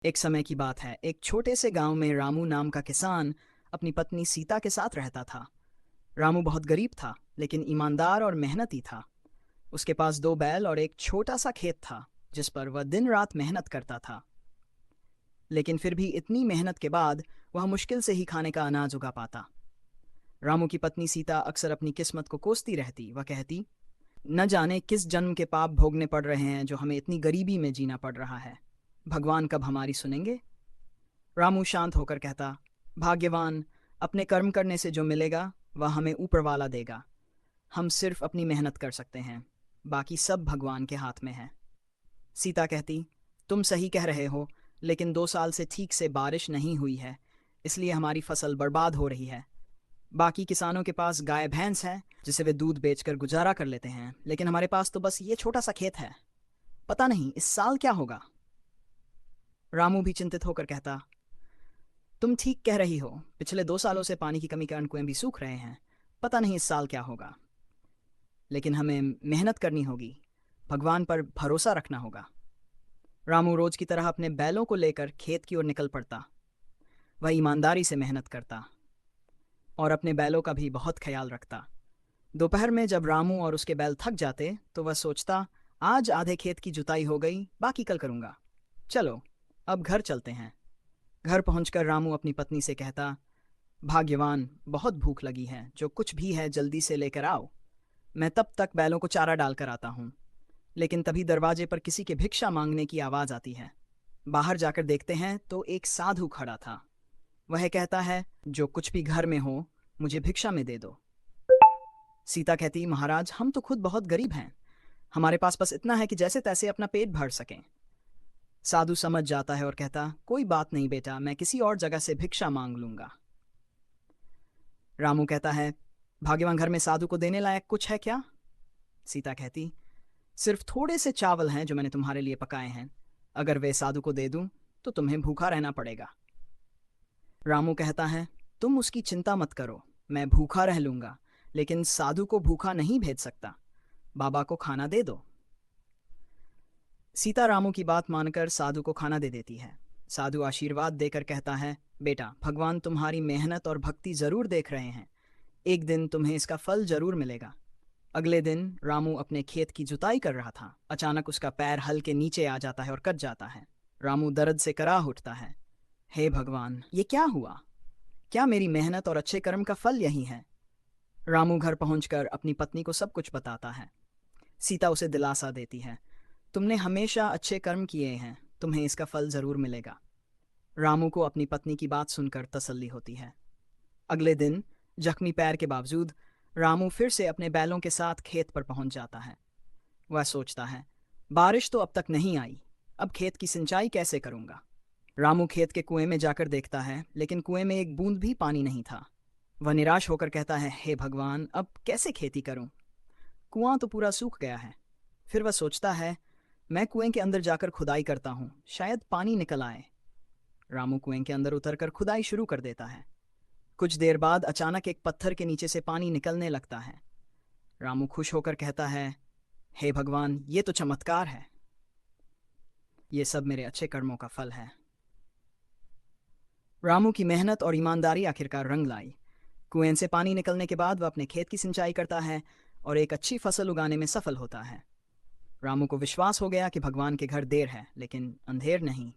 एक समय की बात है, एक छोटे से गांव में रामू नाम का किसान अपनी पत्नी सीता के साथ रहता था। रामू बहुत गरीब था, लेकिन ईमानदार और मेहनती था। उसके पास दो बैल और एक छोटा सा खेत था, जिस पर वह दिन रात मेहनत करता था। लेकिन फिर भी इतनी मेहनत के बाद वह मुश्किल से ही खाने का अनाज उगा पाता। रामू की पत्नी सीता अक्सर अपनी किस्मत को कोसती रहती। वह कहती, न जाने किस जन्म के पाप भोगने पड़ रहे हैं जो हमें इतनी गरीबी में जीना पड़ रहा है। भगवान कब हमारी सुनेंगे? रामू शांत होकर कहता, भाग्यवान, अपने कर्म करने से जो मिलेगा वह हमें ऊपर वाला देगा। हम सिर्फ अपनी मेहनत कर सकते हैं, बाकी सब भगवान के हाथ में है। सीता कहती, तुम सही कह रहे हो, लेकिन 2 साल से ठीक से बारिश नहीं हुई है, इसलिए हमारी फसल बर्बाद हो रही है। बाकी किसानों के पास गाय भैंस है, जिसे वे दूध बेचकर गुजारा कर लेते हैं, लेकिन हमारे पास तो बस ये छोटा सा खेत है। पता नहीं इस साल क्या होगा। रामू भी चिंतित होकर कहता, तुम ठीक कह रही हो, पिछले 2 सालों से पानी की कमी कारण कुएं भी सूख रहे हैं। पता नहीं इस साल क्या होगा, लेकिन हमें मेहनत करनी होगी, भगवान पर भरोसा रखना होगा। रामू रोज की तरह अपने बैलों को लेकर खेत की ओर निकल पड़ता। वह ईमानदारी से मेहनत करता और अपने बैलों का भी बहुत ख्याल रखता। दोपहर में जब रामू और उसके बैल थक जाते तो वह सोचता, आज आधे खेत की जुताई हो गई, बाकी कल करूंगा। चलो अब घर चलते हैं। घर पहुंचकर रामू अपनी पत्नी से कहता, भाग्यवान, बहुत भूख लगी है, जो कुछ भी है जल्दी से लेकर आओ। मैं तब तक बैलों को चारा डालकर आता हूँ। लेकिन तभी दरवाजे पर किसी के भिक्षा मांगने की आवाज़ आती है। बाहर जाकर देखते हैं तो एक साधु खड़ा था। वह कहता है, जो कुछ भी घर में हो मुझे भिक्षा में दे दो। सीता कहती, महाराज, हम तो खुद बहुत गरीब हैं, हमारे पास बस इतना है कि जैसे तैसे अपना पेट भर सकें। साधु समझ जाता है और कहता, कोई बात नहीं बेटा, मैं किसी और जगह से भिक्षा मांग लूंगा। रामू कहता है, भाग्यवान, घर में साधु को देने लायक कुछ है क्या? सीता कहती, सिर्फ थोड़े से चावल हैं जो मैंने तुम्हारे लिए पकाए हैं। अगर वे साधु को दे दूं तो तुम्हें भूखा रहना पड़ेगा। रामू कहता है, तुम उसकी चिंता मत करो, मैं भूखा रह लूंगा, लेकिन साधु को भूखा नहीं भेज सकता। बाबा को खाना दे दो। सीता रामू की बात मानकर साधु को खाना दे देती है। साधु आशीर्वाद देकर कहता है, बेटा, भगवान तुम्हारी मेहनत और भक्ति जरूर देख रहे हैं, एक दिन तुम्हें इसका फल जरूर मिलेगा। अगले दिन रामू अपने खेत की जुताई कर रहा था। अचानक उसका पैर हल के नीचे आ जाता है और कट जाता है। रामू दर्द से कराह उठता है। हे भगवान, ये क्या हुआ? क्या मेरी मेहनत और अच्छे कर्म का फल यही है? रामू घर पहुंचकर अपनी पत्नी को सब कुछ बताता है। सीता उसे दिलासा देती है, तुमने हमेशा अच्छे कर्म किए हैं, तुम्हें इसका फल जरूर मिलेगा। रामू को अपनी पत्नी की बात सुनकर तसल्ली होती है। अगले दिन जख्मी पैर के बावजूद रामू फिर से अपने बैलों के साथ खेत पर पहुंच जाता है। वह सोचता है, बारिश तो अब तक नहीं आई, अब खेत की सिंचाई कैसे करूंगा? रामू खेत के कुएं में जाकर देखता है, लेकिन कुएं में एक बूंद भी पानी नहीं था। वह निराश होकर कहता है, हे भगवान, अब कैसे खेती करूं? कुआं तो पूरा सूख गया है। फिर वह सोचता है, मैं कुएं के अंदर जाकर खुदाई करता हूं, शायद पानी निकल आए। रामू कुएं के अंदर उतरकर खुदाई शुरू कर देता है। कुछ देर बाद अचानक एक पत्थर के नीचे से पानी निकलने लगता है। रामू खुश होकर कहता है, हे भगवान, ये तो चमत्कार है, ये सब मेरे अच्छे कर्मों का फल है। रामू की मेहनत और ईमानदारी आखिरकार रंग लाई। कुएं से पानी निकलने के बाद वह अपने खेत की सिंचाई करता है और एक अच्छी फसल उगाने में सफल होता है। रामू को विश्वास हो गया कि भगवान के घर देर है, लेकिन अंधेर नहीं।